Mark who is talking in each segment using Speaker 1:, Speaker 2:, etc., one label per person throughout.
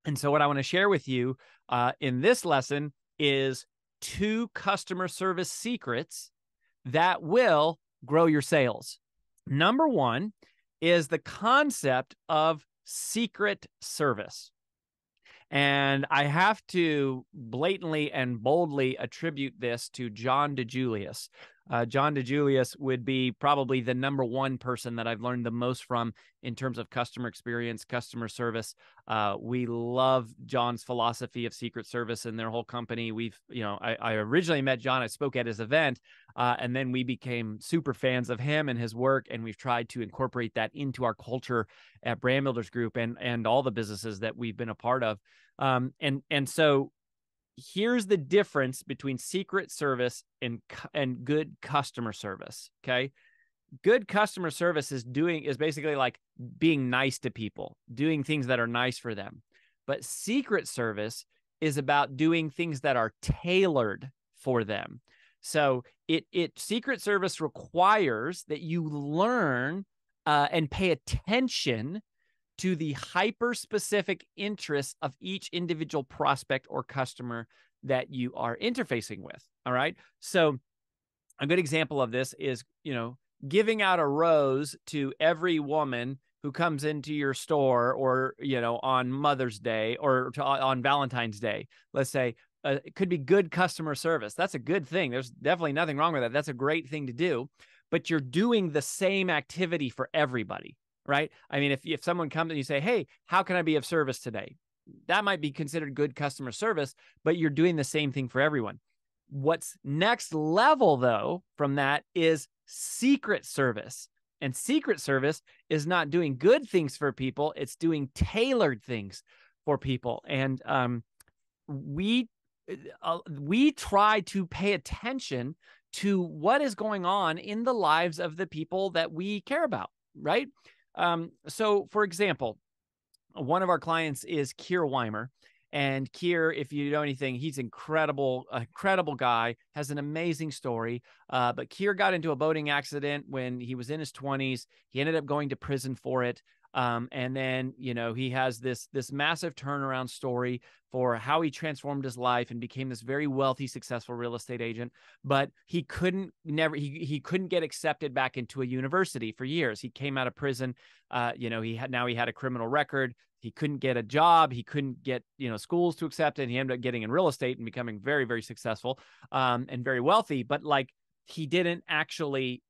Speaker 1: And so what I want to share with you in this lesson is 2 customer service secrets that will grow your sales. Number 1 is the concept of secret service. And I have to blatantly and boldly attribute this to John DeJulius. John DeJulius would be probably the number 1 person that I've learned the most from in terms of customer experience, customer service. We love John's philosophy of secret service and their whole company. I originally met John. I spoke at his event, and then we became super fans of him and his work, and we've tried to incorporate that into our culture at Brand Builders Group and all the businesses that we've been a part of. So here's the difference between secret service and good customer service. Okay. Good customer service is basically like being nice to people, doing things that are nice for them. But secret service is about doing things that are tailored for them. So secret service requires that you learn and pay attention to the hyper-specific interests of each individual prospect or customer that you are interfacing with. All right. So a good example of this is, giving out a rose to every woman who comes into your store, or, on Mother's Day or on Valentine's Day, let's say. It could be good customer service. That's a good thing. There's definitely nothing wrong with that. That's a great thing to do, but you're doing the same activity for everybody. Right? I mean, if someone comes and you say, hey, how can I be of service today? That might be considered good customer service, but you're doing the same thing for everyone. What's next level, though, from that is secret service. And secret service is not doing good things for people. It's doing tailored things for people. And we try to pay attention to what is going on in the lives of the people that we care about, right? So, for example, one of our clients is Keir Weimer. And Keir, if you know anything, he's incredible guy, has an amazing story. But Keir got into a boating accident when he was in his 20s. He ended up going to prison for it. And then, he has this massive turnaround story for how he transformed his life and became this very wealthy, successful real estate agent. But he couldn't get accepted back into a university for years. He came out of prison. He had a criminal record. He couldn't get a job. He couldn't get, schools to accept it. And he ended up getting in real estate and becoming very, very successful, and very wealthy. But he didn't actually,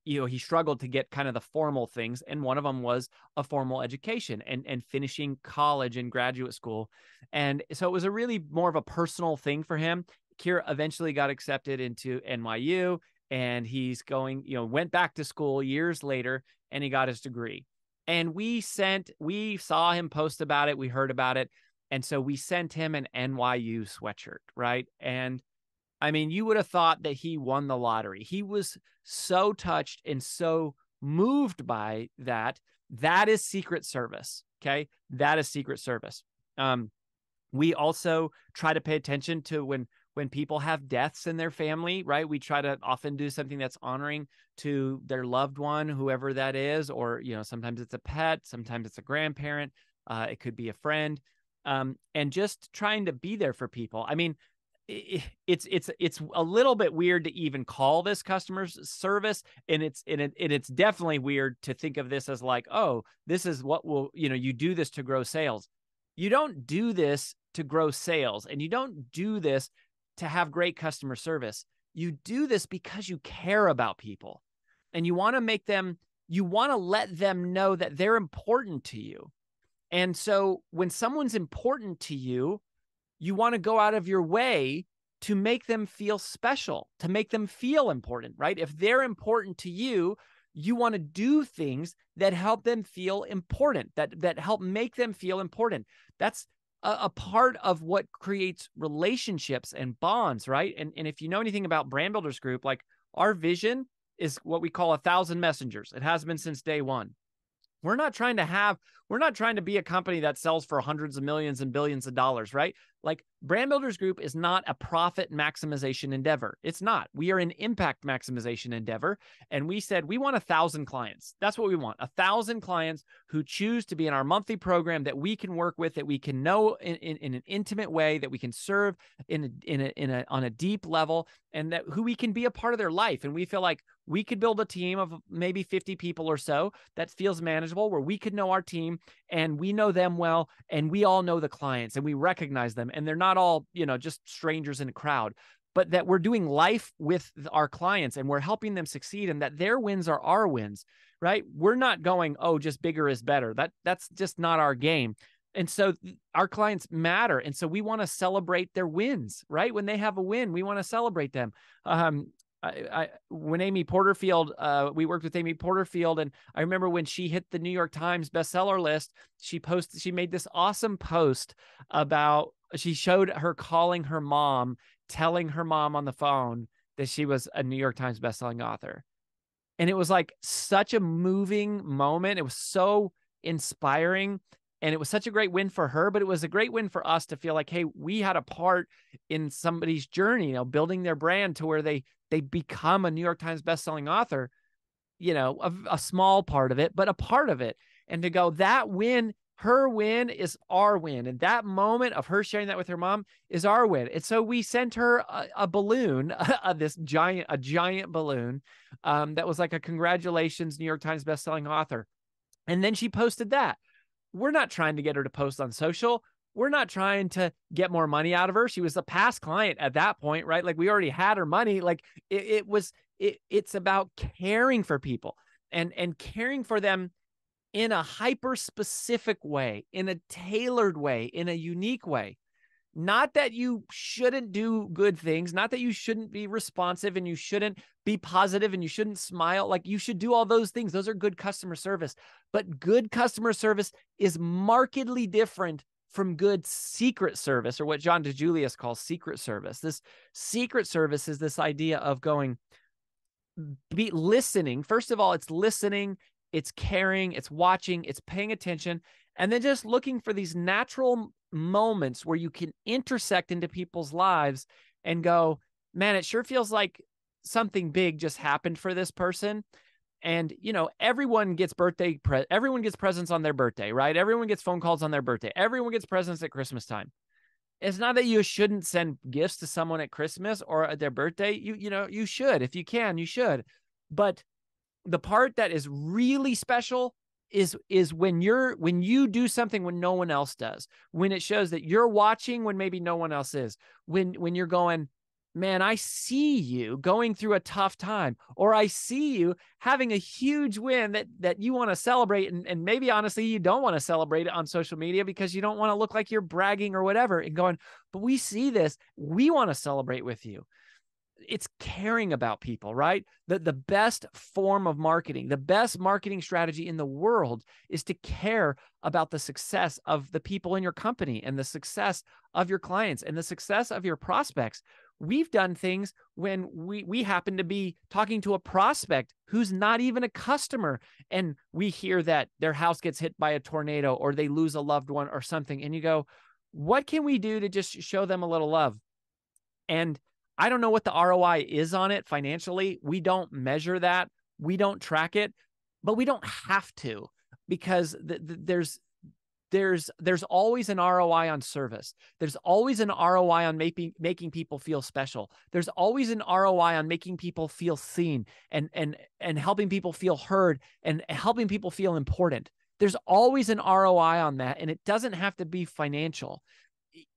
Speaker 1: he struggled to get kind of the formal things. And one of them was a formal education and finishing college and graduate school. And so it was a really more of a personal thing for him. Keir eventually got accepted into NYU, and he's went back to school years later, and he got his degree. And we saw him post about it. We heard about it. And so we sent him an NYU sweatshirt, right? And I mean, you would have thought that he won the lottery. He was so touched and so moved by that. That is secret service. Okay. That is secret service. We also try to pay attention to when people have deaths in their family, right? We try to often do something that's honoring to their loved one, whoever that is, or, sometimes it's a pet, sometimes it's a grandparent, it could be a friend, and just trying to be there for people. I mean, it's a little bit weird to even call this customer service, and it's definitely weird to think of this as like, oh, this is what will, you do this to grow sales. You don't do this to grow sales, and you don't do this to have great customer service. You do this because you care about people, and you want to let them know that they're important to you. And so when someone's important to you, you want to go out of your way to make them feel special, to make them feel important, right? If they're important to you, you want to do things that help them feel important, that help make them feel important. That's a part of what creates relationships and bonds, right? And if you know anything about Brand Builders Group, like, our vision is what we call 1,000 messengers. It has been since day one. We're not trying to be a company that sells for hundreds of millions and billions of dollars, right? Like Brand Builders Group is not a profit maximization endeavor. It's not. We are an impact maximization endeavor. And we said we want 1,000 clients. That's what we want. 1,000 clients who choose to be in our monthly program that we can work with, that we can know in an intimate way, that we can serve on a deep level, and that who we can be a part of their life. And we feel like we could build a team of maybe 50 people or so that feels manageable, where we could know our team and we know them well, and we all know the clients and we recognize them, and they're not all, just strangers in a crowd, but that we're doing life with our clients and we're helping them succeed, and that their wins are our wins, right? We're not going, oh, just bigger is better. That's just not our game. And so our clients matter. And so we want to celebrate their wins, right? When they have a win, we want to celebrate them. When Amy Porterfield, we worked with Amy Porterfield, and I remember when she hit the New York Times bestseller list, she made this awesome post about, she showed her calling her mom, telling her mom on the phone that she was a New York Times bestselling author. And it was like such a moving moment. It was so inspiring. And it was such a great win for her, but it was a great win for us to feel like, hey, we had a part in somebody's journey, building their brand to where they become a New York Times bestselling author, a small part of it, but a part of it. And to go, that win, her win is our win. And that moment of her sharing that with her mom is our win. And so we sent her a balloon, a giant balloon that was like a congratulations, New York Times bestselling author. And then she posted that. We're not trying to get her to post on social. We're not trying to get more money out of her. She was a past client at that point, right? Like we already had her money. Like it's about caring for people and caring for them in a hyper specific way, in a tailored way, in a unique way. Not that you shouldn't do good things, not that you shouldn't be responsive and you shouldn't be positive and you shouldn't smile. Like you should do all those things. Those are good customer service. But good customer service is markedly different from good secret service, or what John DeJulius calls secret service. This secret service is this idea of listening. First of all, it's listening, it's caring, it's watching, it's paying attention, and then just looking for these natural moments where you can intersect into people's lives and go, man, it sure feels like something big just happened for this person. And, everyone gets everyone gets presents on their birthday, right? Everyone gets phone calls on their birthday. Everyone gets presents at Christmas time. It's not that you shouldn't send gifts to someone at Christmas or at their birthday. You should. If you can, you should. But the part that is really special is when you do something when no one else does, when it shows that you're watching when maybe no one else is, when you're going, man, I see you going through a tough time, or I see you having a huge win that you want to celebrate. And maybe honestly, you don't want to celebrate it on social media because you don't want to look like you're bragging or whatever, and going, but we see this, we want to celebrate with you. It's caring about people, right? The best form of marketing, the best marketing strategy in the world is to care about the success of the people in your company and the success of your clients and the success of your prospects. We've done things when we happen to be talking to a prospect who's not even a customer, and we hear that their house gets hit by a tornado or they lose a loved one or something. And you go, what can we do to just show them a little love? And I don't know what the ROI is on it financially. We don't measure that. We don't track it, but we don't have to, because there's always an ROI on service. There's always an ROI on making people feel special. There's always an ROI on making people feel seen and helping people feel heard and helping people feel important. There's always an ROI on that, and it doesn't have to be financial.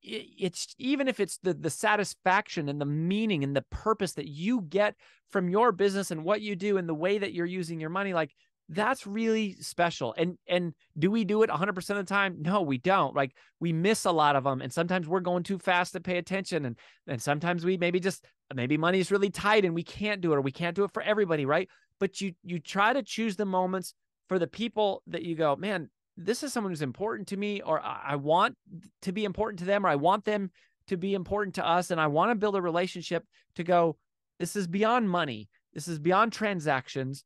Speaker 1: It's even if it's the satisfaction and the meaning and the purpose that you get from your business and what you do and the way that you're using your money, like that's really special. And do we do it 100% of the time? No, we don't. Like we miss a lot of them. And sometimes we're going too fast to pay attention. And sometimes we maybe money's really tight and we can't do it, or we can't do it for everybody. Right. But you try to choose the moments for the people that you go, man, this is someone who's important to me, or I want to be important to them, or I want them to be important to us. And I want to build a relationship to go, this is beyond money. This is beyond transactions.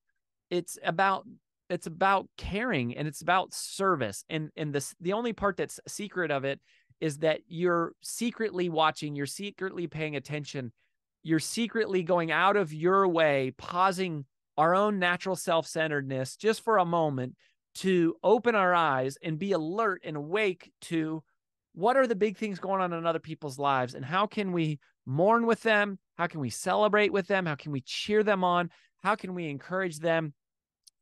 Speaker 1: It's about it's about caring, and it's about service. And the only part that's secret of it is that you're secretly watching, you're secretly paying attention, you're secretly going out of your way, pausing our own natural self-centeredness just for a moment to open our eyes and be alert and awake to what are the big things going on in other people's lives, and how can we mourn with them? How can we celebrate with them? How can we cheer them on? How can we encourage them?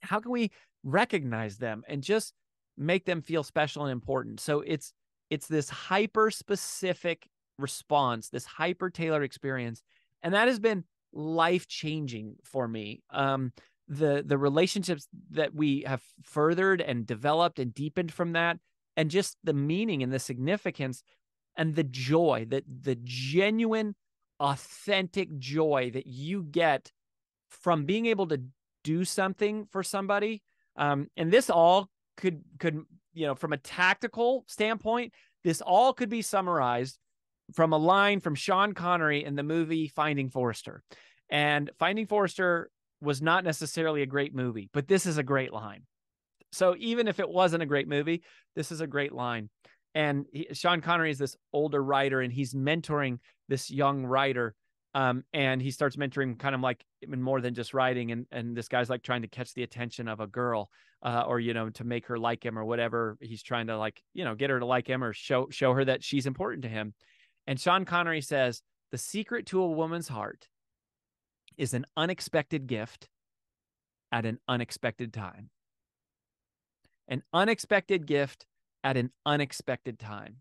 Speaker 1: How can we recognize them and just make them feel special and important? So it's this hyper specific response, this hyper tailored experience, and that has been life changing for me. The relationships that we have furthered and developed and deepened from that, and just the meaning and the significance and the joy, that the genuine, authentic joy that you get from being able to do something for somebody. And this all could, from a tactical standpoint, this all could be summarized from a line from Sean Connery in the movie Finding Forrester. And Finding Forrester was not necessarily a great movie, but this is a great line. So even if it wasn't a great movie, this is a great line. And Sean Connery is this older writer, and he's mentoring this young writer. And he starts mentoring kind of like more than just writing. And this guy's like trying to catch the attention of a girl, or, to make her like him or whatever. He's trying to get her to like him, or show her that she's important to him. And Sean Connery says, the secret to a woman's heart is an unexpected gift at an unexpected time. An unexpected gift at an unexpected time.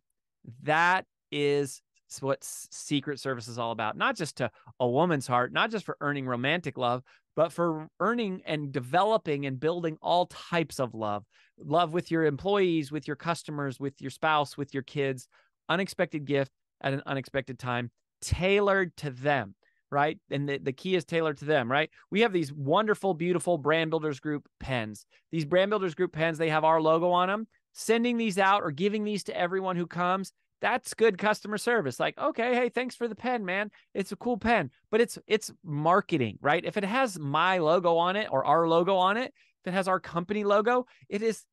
Speaker 1: That is what secret service is all about. Not just to a woman's heart, not just for earning romantic love, but for earning and developing and building all types of love. Love with your employees, with your customers, with your spouse, with your kids. Unexpected gift at an unexpected time, tailored to them, right? And the key is tailored to them, right? We have these wonderful, beautiful Brand Builders Group pens. These Brand Builders Group pens, they have our logo on them. Sending these out or giving these to everyone who comes, that's good customer service. Like, okay, hey, thanks for the pen, man. It's a cool pen. But it's marketing, right? If it has my logo on it or our logo on it, if it has our company logo, it's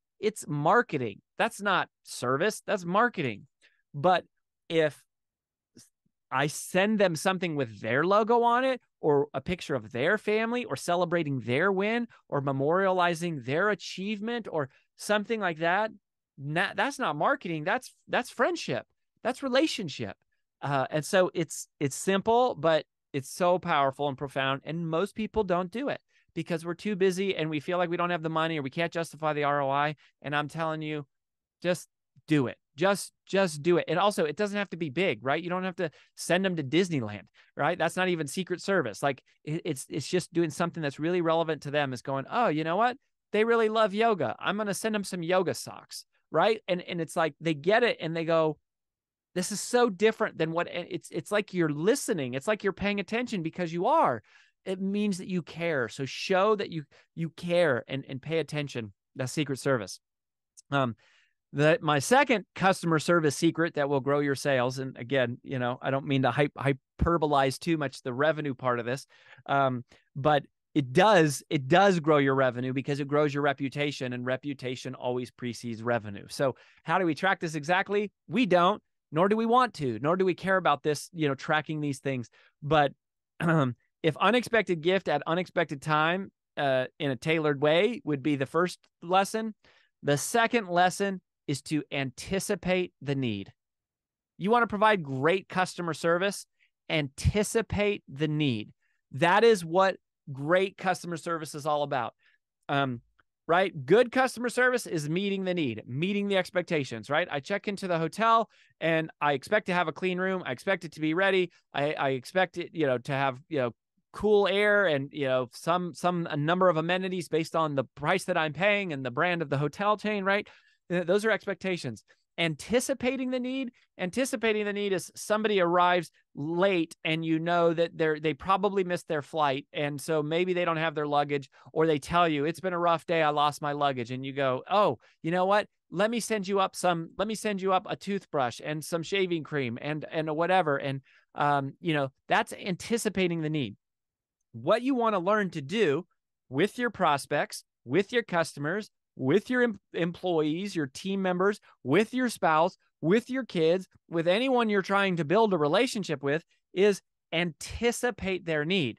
Speaker 1: marketing. That's not service, that's marketing. But if I send them something with their logo on it, or a picture of their family, or celebrating their win, or memorializing their achievement, or something like that, that's not marketing. That's friendship. That's relationship. And so it's simple, but it's so powerful and profound. And most people don't do it because we're too busy and we feel like we don't have the money, or we can't justify the ROI. And I'm telling you, just do it. Just do it. And also, it doesn't have to be big, right? You don't have to send them to Disneyland, right? That's not even secret service. Like it's just doing something that's really relevant to them. Is going, oh, you know what? They really love yoga. I'm going to send them some yoga socks, right? And it's like they get it and they go, this is so different than what it's like you're listening. It's like you're paying attention, because you are. It means that you care. So show that you care and pay attention. That's secret service. My second customer service secret that will grow your sales, and again, I don't mean to hyperbolize too much the revenue part of this, but it does grow your revenue because it grows your reputation, and reputation always precedes revenue. So how do we track this exactly? We don't, nor do we want to, nor do we care about this, tracking these things. But if unexpected gift at unexpected time in a tailored way would be the first lesson. The second lesson is to anticipate the need. You want to provide great customer service, anticipate the need. That is what great customer service is all about. Right? Good customer service is meeting the need, meeting the expectations, right? I check into the hotel and I expect to have a clean room. I expect it to be ready. I expect it, to have, cool air and, a number of amenities based on the price that I'm paying and the brand of the hotel chain, right? Those are expectations. Anticipating the need is somebody arrives late and that they probably missed their flight, and so maybe they don't have their luggage, or they tell you it's been a rough day, I lost my luggage, and you go, oh, you know what? Let me send you up a toothbrush and some shaving cream and whatever, and that's anticipating the need. What you want to learn to do with your prospects, with your customers, with your employees, your team members, with your spouse, with your kids, with anyone you're trying to build a relationship with, is anticipate their need.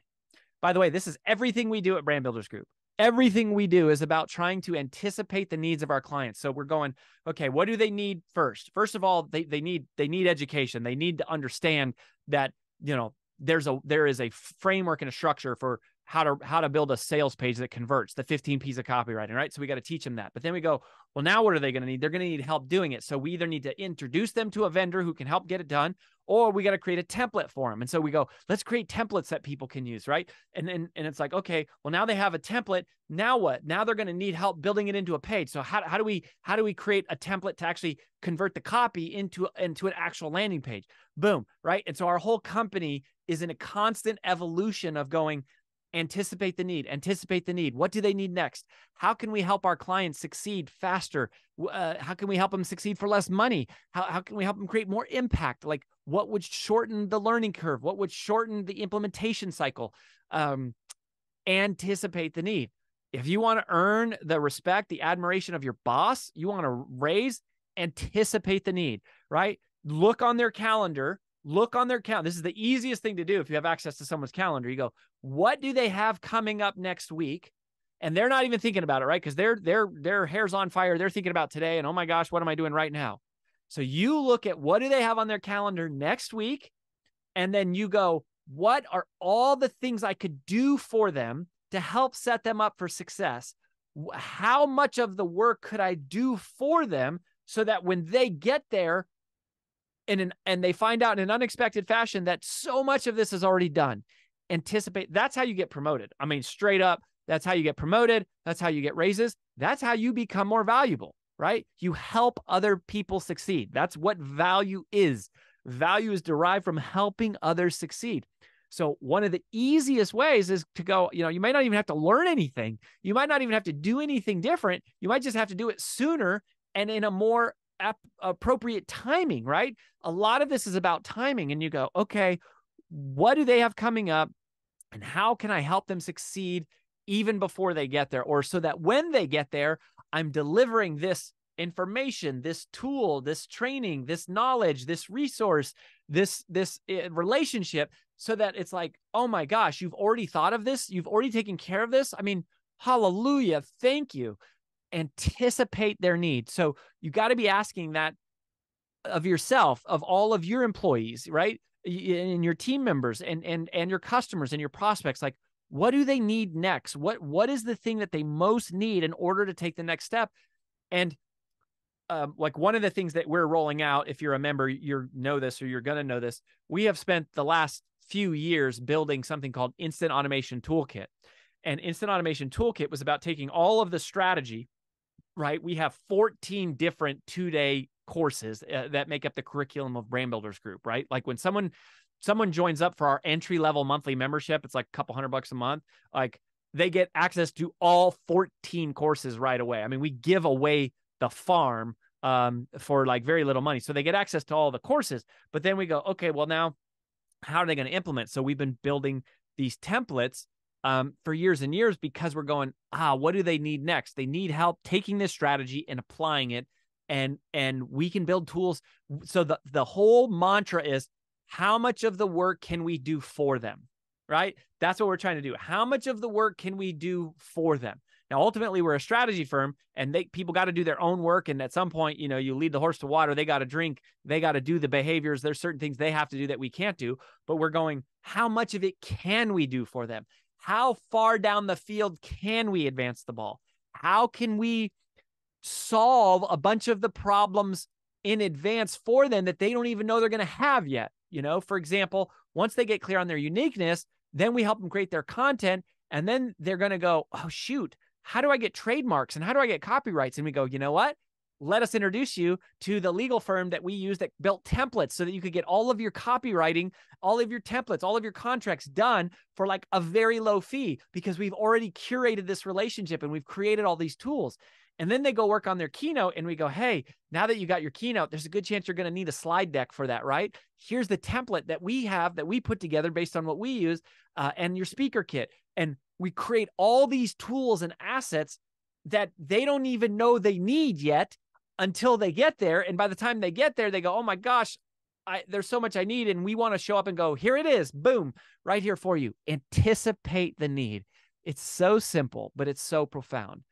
Speaker 1: By the way, this is everything we do at Brand Builders Group. Everything we do is about trying to anticipate the needs of our clients. So we're going, okay, what do they need first? First of all, they need education. They need to understand that, you know, there is a framework and a structure for how to build a sales page that converts, the 15 piece of copywriting, right? So we got to teach them that. But then we go, well, now what are they going to need? They're going to need help doing it. So we either need to introduce them to a vendor who can help get it done, or we got to create a template for them. And so we go, let's create templates that people can use, right? And it's like, okay, well, now they have a template. Now what? Now they're going to need help building it into a page. So how do we create a template to actually convert the copy into an actual landing page? Boom, right? And so our whole company is in a constant evolution of going, anticipate the need, anticipate the need. What do they need next? How can we help our clients succeed faster? How can we help them succeed for less money? How can we help them create more impact? Like, what would shorten the learning curve? What would shorten the implementation cycle? Anticipate the need. If you want to earn the respect, the admiration of your boss, you want to raise, anticipate the need, right? Look on their calendar. Look on their calendar. This is the easiest thing to do if you have access to someone's calendar. You go, what do they have coming up next week? And they're not even thinking about it, right? Because their hair's on fire. They're thinking about today. And oh my gosh, what am I doing right now? So you look at what do they have on their calendar next week? And then you go, what are all the things I could do for them to help set them up for success? How much of the work could I do for them so that when they get there, and they find out in an unexpected fashion that so much of this is already done? Anticipate. That's how you get promoted. I mean, straight up, that's how you get promoted. That's how you get raises. That's how you become more valuable, right? You help other people succeed. That's what value is. Value is derived from helping others succeed. So one of the easiest ways is to go, you know, you might not even have to learn anything. You might not even have to do anything different. You might just have to do it sooner and in a more appropriate timing, right? A lot of this is about timing. And you go, okay, what do they have coming up? And how can I help them succeed even before they get there? Or so that when they get there, I'm delivering this information, this tool, this training, this knowledge, this resource, this relationship, so that it's like, oh my gosh, you've already thought of this. You've already taken care of this. I mean, hallelujah. Thank you. Anticipate their needs. So you got to be asking that of yourself, of all of your employees, right? And your team members and your customers and your prospects. Like, what do they need next? What is the thing that they most need in order to take the next step? And like one of the things that we're rolling out, if you're a member, you know this, or you're going to know this. We have spent the last few years building something called Instant Automation Toolkit. And Instant Automation Toolkit was about taking all of the strategy, right? We have 14 different 2-day courses that make up the curriculum of Brand Builders Group, right? Like when someone joins up for our entry-level monthly membership, it's like a couple $100 a month. Like they get access to all 14 courses right away. I mean, we give away the farm for like very little money. So they get access to all the courses, but then we go, okay, well now how are they going to implement? So we've been building these templates for years and years because we're going, what do they need next? They need help taking this strategy and applying it. And we can build tools. So the whole mantra is, how much of the work can we do for them, right? That's what we're trying to do. How much of the work can we do for them? Now, ultimately, we're a strategy firm, and people got to do their own work. And at some point, you know, you lead the horse to water. They got to drink. They got to do the behaviors. There's certain things they have to do that we can't do. But we're going, how much of it can we do for them? How far down the field can we advance the ball? How can we solve a bunch of the problems in advance for them that they don't even know they're going to have yet? You know, for example, once they get clear on their uniqueness, then we help them create their content. And then they're going to go, oh, shoot, how do I get trademarks? And how do I get copyrights? And we go, you know what? Let us introduce you to the legal firm that we use that built templates so that you could get all of your copywriting, all of your templates, all of your contracts done for like a very low fee, because we've already curated this relationship and we've created all these tools. And then they go work on their keynote and we go, hey, now that you got your keynote, there's a good chance you're going to need a slide deck for that, right? Here's the template that we have that we put together based on what we use and your speaker kit. And we create all these tools and assets that they don't even know they need yet until they get there. And by the time they get there, they go, oh my gosh, there's so much I need. And we want to show up and go, here it is, boom, right here for you. Anticipate the need. It's so simple, but it's so profound.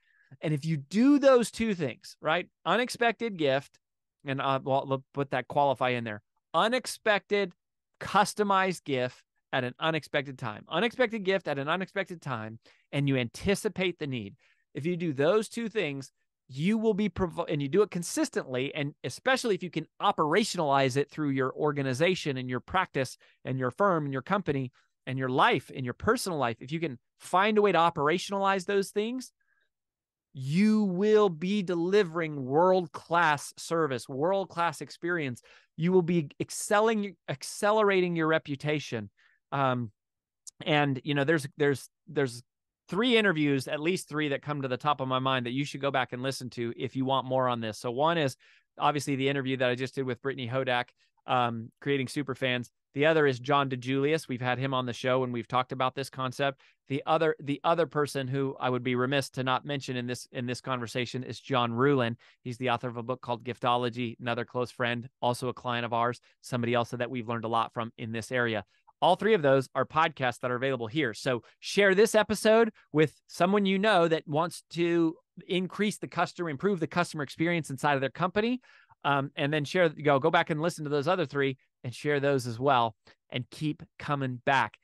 Speaker 1: And if you do those two things, right? Unexpected gift, and we'll put that qualify in there. Unexpected, customized gift at an unexpected time. Unexpected gift at an unexpected time, and you anticipate the need. If you do those two things, you will be, and you do it consistently, and especially if you can operationalize it through your organization and your practice and your firm and your company and your life and your personal life, if you can find a way to operationalize those things, you will be delivering world-class service, world-class experience. You will be accelerating your reputation. And you know, there's 3 interviews, at least 3 that come to the top of my mind that you should go back and listen to if you want more on this. So one is obviously the interview that I just did with Brittany Hodak, creating superfans. The other is John DeJulius. We've had him on the show and we've talked about this concept. The other person who I would be remiss to not mention in this conversation is John Ruhlin. He's the author of a book called Giftology, another close friend, also a client of ours, somebody else that we've learned a lot from in this area. All 3 of those are podcasts that are available here. So share this episode with someone you know that wants to improve the customer experience inside of their company. And then go back and listen to those other 3 and share those as well, and keep coming back.